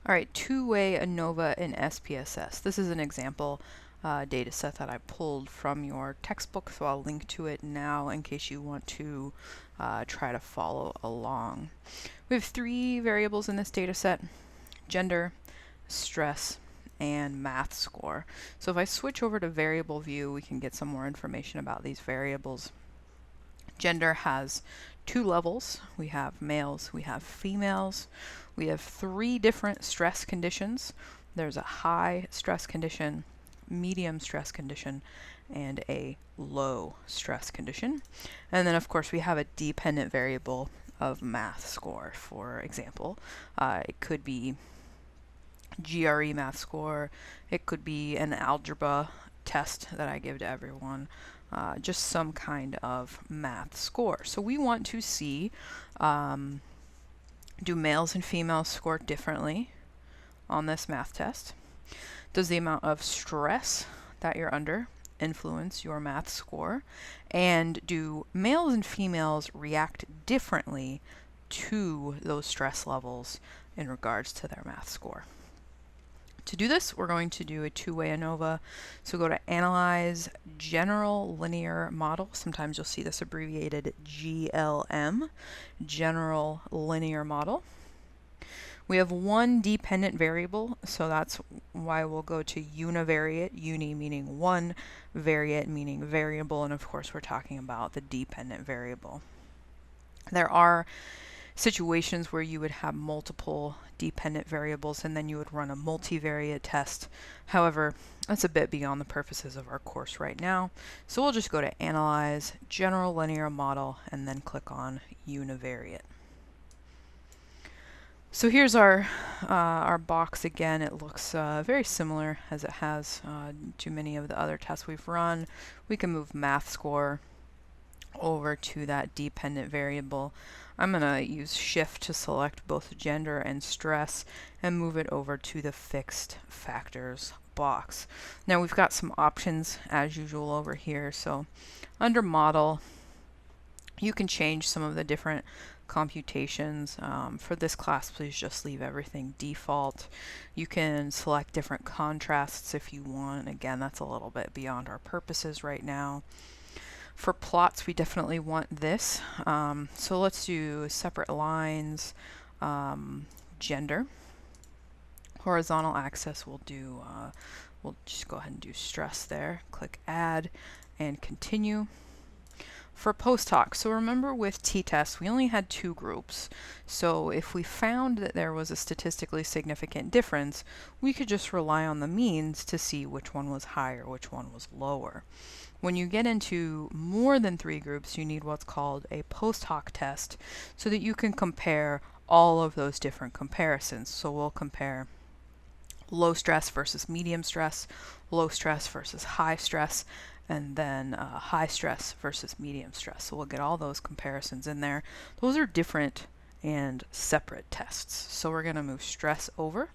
All right, two-way ANOVA in SPSS. This is an example data set that I pulled from your textbook, so I'll link to it now in case you want to try to follow along. We have three variables in this data set: gender, stress, and math score. So if I switch over to variable view, we can get some more information about these variables. Gender has two levels. We have males, we have females. We have three different stress conditions. There's a high stress condition, medium stress condition, and a low stress condition. And then of course we have a dependent variable of math score. For example, it could be GRE math score, it could be an algebra test that I give to everyone, just some kind of math score. So we want to see, do males and females score differently on this math test? Does the amount of stress that you're under influence your math score? And do males and females react differently to those stress levels in regards to their math score? To do this, we're going to do a two-way ANOVA. So go to Analyze General Linear Model. Sometimes you'll see this abbreviated GLM, General Linear Model. We have one dependent variable, so that's why we'll go to univariate, uni meaning one, variate meaning variable, and of course we're talking about the dependent variable. There are situations where you would have multiple dependent variables and then you would run a multivariate test. However, that's a bit beyond the purposes of our course right now. So we'll just go to Analyze, General Linear Model, and then click on Univariate. So here's our box again. It looks very similar as it has to many of the other tests we've run. We can move math score over to that dependent variable. I'm going to use Shift to select both gender and stress and move it over to the fixed factors box. Now we've got some options as usual over here. So under model, you can change some of the different computations. For this class, please just leave everything default. You can select different contrasts if you want. Again, that's a little bit beyond our purposes right now. For plots, we definitely want this. So let's do separate lines, gender. Horizontal axis, we'll just go ahead and do stress there. Click Add and Continue. For post hoc, so remember with t-tests, we only had two groups. So if we found that there was a statistically significant difference, we could just rely on the means to see which one was higher, which one was lower. When you get into more than three groups, you need what's called a post hoc test so that you can compare all of those different comparisons. So we'll compare low stress versus medium stress, low stress versus high stress, and then high stress versus medium stress. So we'll get all those comparisons in there. Those are different and separate tests. So we're going to move stress over.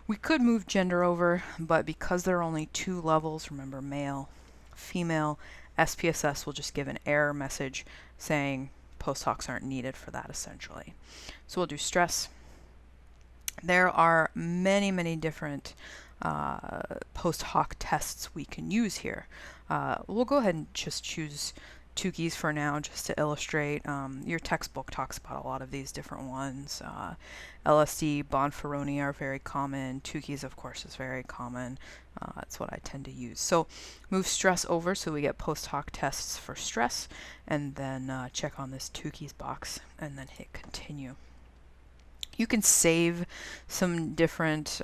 We could move gender over, but because there are only two levels, remember male, female, SPSS will just give an error message saying post hocs aren't needed for that essentially. So we'll do stress. There are many, many different post hoc tests we can use here. We'll go ahead and just choose Tukey's for now just to illustrate. Your textbook talks about a lot of these different ones. LSD, Bonferroni are very common. Tukey's, of course, is very common. That's what I tend to use. So move stress over so we get post hoc tests for stress, and then check on this Tukey's box and then hit continue. You can save some different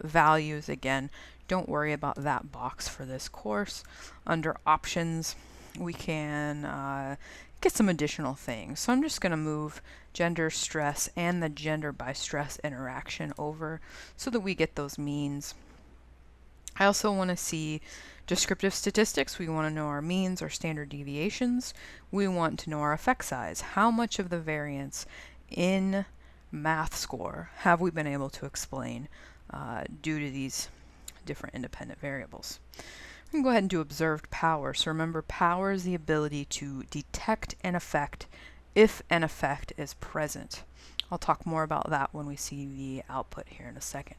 values. Again, don't worry about that box for this course. Under options, we can get some additional things. So I'm just going to move gender, stress, and the gender by stress interaction over so that we get those means. I also want to see descriptive statistics. We want to know our means, our standard deviations. We want to know our effect size. How much of the variance in math score have we been able to explain due to these different independent variables? We can go ahead and do observed power. So remember, power is the ability to detect an effect if an effect is present I'll talk more about that when we see the output here in a second.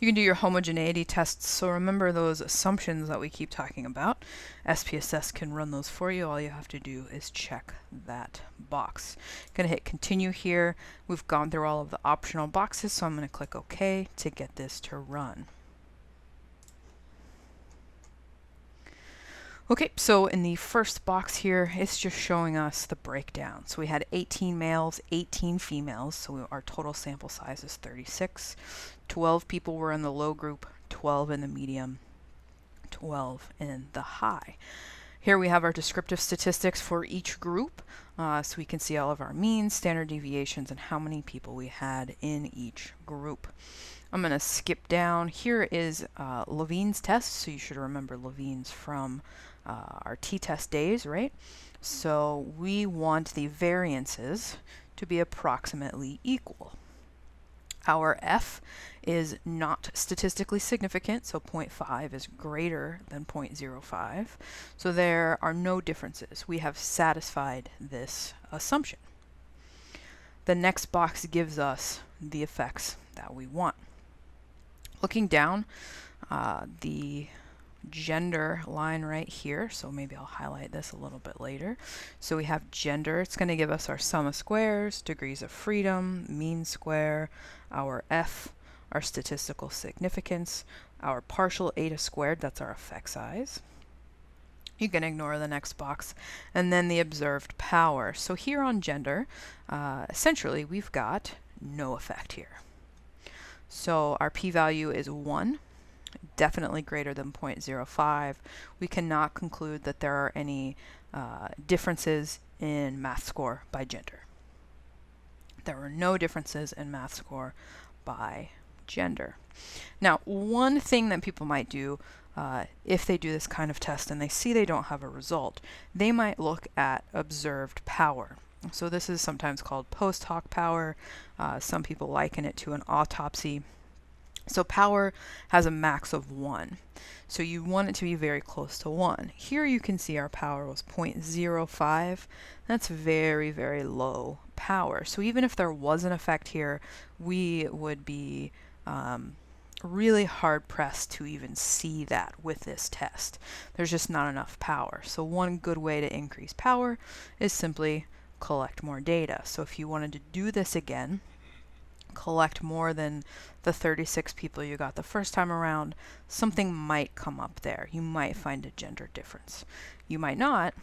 You can do your homogeneity tests, so remember those assumptions that we keep talking about. SPSS can run those for you. All you have to do is check that box. Going to hit continue here. We've gone through all of the optional boxes, so I'm going to click OK to get this to run. Okay, so in the first box here, it's just showing us the breakdown. So we had 18 males, 18 females, so our total sample size is 36. 12 people were in the low group, 12 in the medium, 12 in the high. Here we have our descriptive statistics for each group, so we can see all of our means, standard deviations, and how many people we had in each group. I'm going to skip down. Here is Levine's test, so you should remember Levine's from our t-test days, right? So we want the variances to be approximately equal. Our F is not statistically significant, so 0.5 is greater than 0.05. So there are no differences. We have satisfied this assumption. The next box gives us the effects that we want. Looking down, the gender line right here, so maybe I'll highlight this a little bit later. So we have gender, it's going to give us our sum of squares, degrees of freedom, mean square, our F, our statistical significance, our partial eta squared, that's our effect size. You can ignore the next box, and then the observed power. So here on gender, essentially we've got no effect here. So our p-value is 1. Definitely greater than 0.05. We cannot conclude that there are any differences in math score by gender. There were no differences in math score by gender. Now, one thing that people might do if they do this kind of test and they see they don't have a result, they might look at observed power. So this is sometimes called post hoc power. Some people liken it to an autopsy. So power has a max of 1. So you want it to be very close to 1. Here you can see our power was 0.05. That's very, very low power. So even if there was an effect here, we would be really hard pressed to even see that with this test. There's just not enough power. So one good way to increase power is simply collect more data. So if you wanted to do this again, collect more than the 36 people you got the first time around, something might come up there. You might find a gender difference. You might not,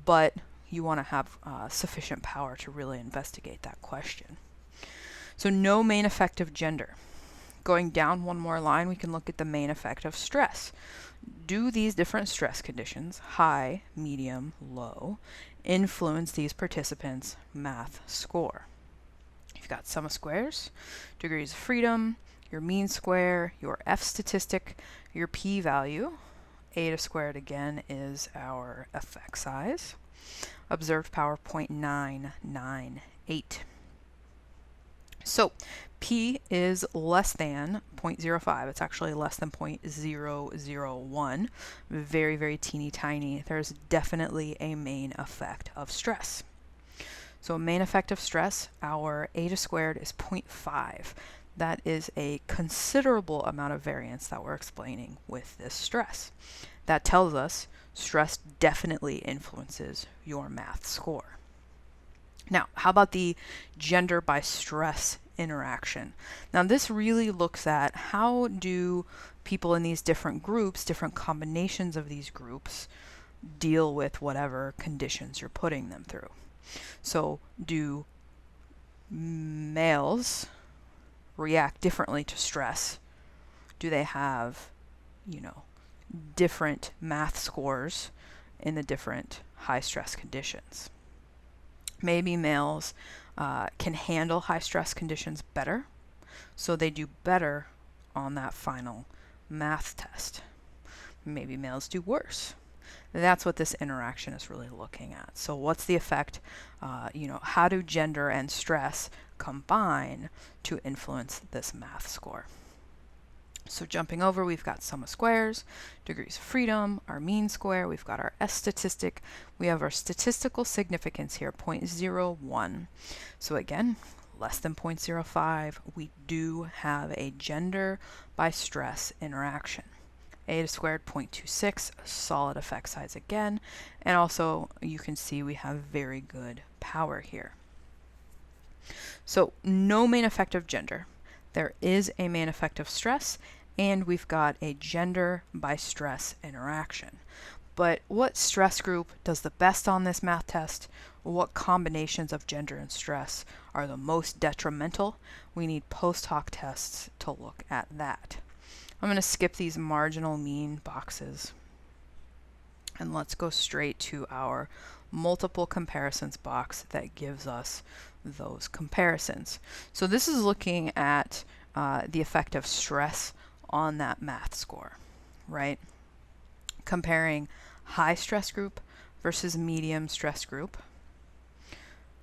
but you want to have sufficient power to really investigate that question. So no main effect of gender. Going down one more line, we can look at the main effect of stress. Do these different stress conditions, high, medium, low, influence these participants' math score? You've got sum of squares, degrees of freedom, your mean square, your F statistic, your p-value. Eta squared again is our effect size. Observed power 0.998. So p is less than 0.05. It's actually less than 0.001. Very, very teeny tiny. There's definitely a main effect of stress. So main effect of stress, our eta squared is 0.5. That is a considerable amount of variance that we're explaining with this stress. That tells us stress definitely influences your math score. Now, how about the gender by stress interaction? Now, this really looks at how do people in these different groups, different combinations of these groups, deal with whatever conditions you're putting them through. So do males react differently to stress? Do they have, different math scores in the different high stress conditions? Maybe males can handle high stress conditions better, so they do better on that final math test. Maybe males do worse. That's what this interaction is really looking at. So what's the effect? How do gender and stress combine to influence this math score? So jumping over, we've got sum of squares, degrees of freedom, our mean square, we've got our S statistic, we have our statistical significance here, 0.01. So again, less than 0.05, we do have a gender by stress interaction. Eta squared 0.26, a solid effect size again, and also you can see we have very good power here. So no main effect of gender. There is a main effect of stress, and we've got a gender by stress interaction. But what stress group does the best on this math test? What combinations of gender and stress are the most detrimental? We need post hoc tests to look at that. I'm going to skip these marginal mean boxes, and let's go straight to our multiple comparisons box that gives us those comparisons. So this is looking at the effect of stress on that math score, right? Comparing high stress group versus medium stress group.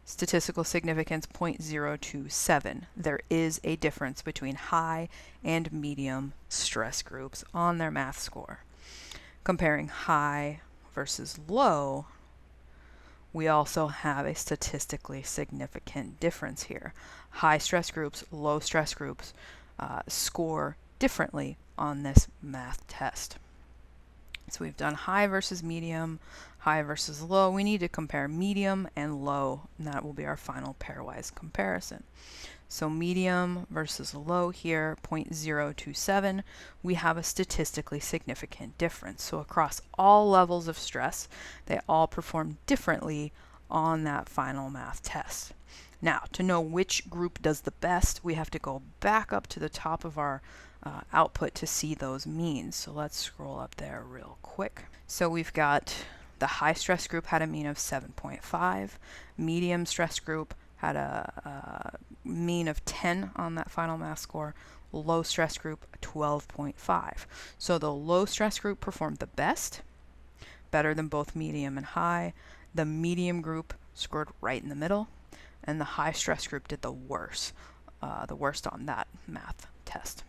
Statistical significance 0.027. There is a difference between high and medium stress groups on their math score. Comparing high versus low, we also have a statistically significant difference here. High stress groups, low stress groups score differently on this math test. So we've done high versus medium, high versus low. We need to compare medium and low, and that will be our final pairwise comparison. So medium versus low here, 0.027, we have a statistically significant difference. So across all levels of stress, they all perform differently on that final math test. Now, to know which group does the best, we have to go back up to the top of our output to see those means. So let's scroll up there real quick. So we've got the high stress group had a mean of 7.5, medium stress group had a mean of 10 on that final math score, low stress group 12.5. So the low stress group performed the best, better than both medium and high. The medium group scored right in the middle, and the high stress group did the worst on that math test.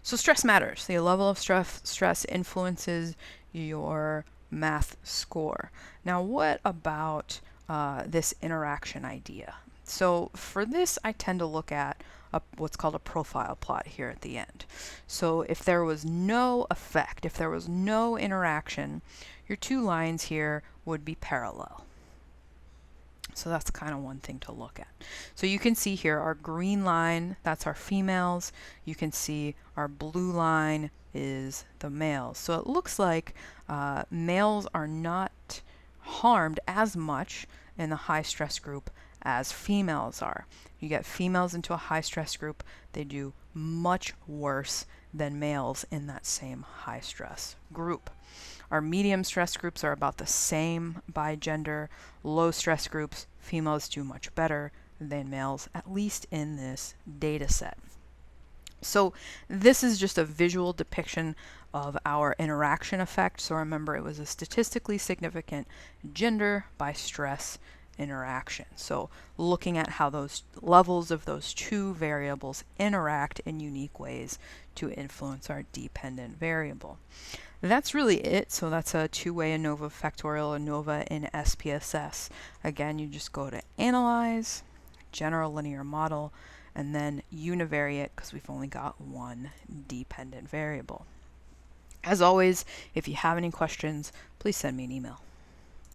So stress matters. The level of stress influences your math score. Now, what about this interaction idea? So for this, I tend to look at what's called a profile plot here at the end. So if there was no effect, if there was no interaction, your two lines here would be parallel. So that's kind of one thing to look at. So you can see here our green line, that's our females. You can see our blue line is the males. So it looks like males are not harmed as much in the high stress group as females are. You get females into a high stress group, they do much worse than males in that same high stress group. Our medium stress groups are about the same by gender. Low stress groups, females do much better than males, at least in this data set. So this is just a visual depiction of our interaction effect. So remember, it was a statistically significant gender by stress interaction. So looking at how those levels of those two variables interact in unique ways to influence our dependent variable. That's really it. So that's a two-way ANOVA, Factorial ANOVA in SPSS. Again, you just go to Analyze, General Linear Model, and then Univariate, because we've only got one dependent variable. As always, if you have any questions, please send me an email.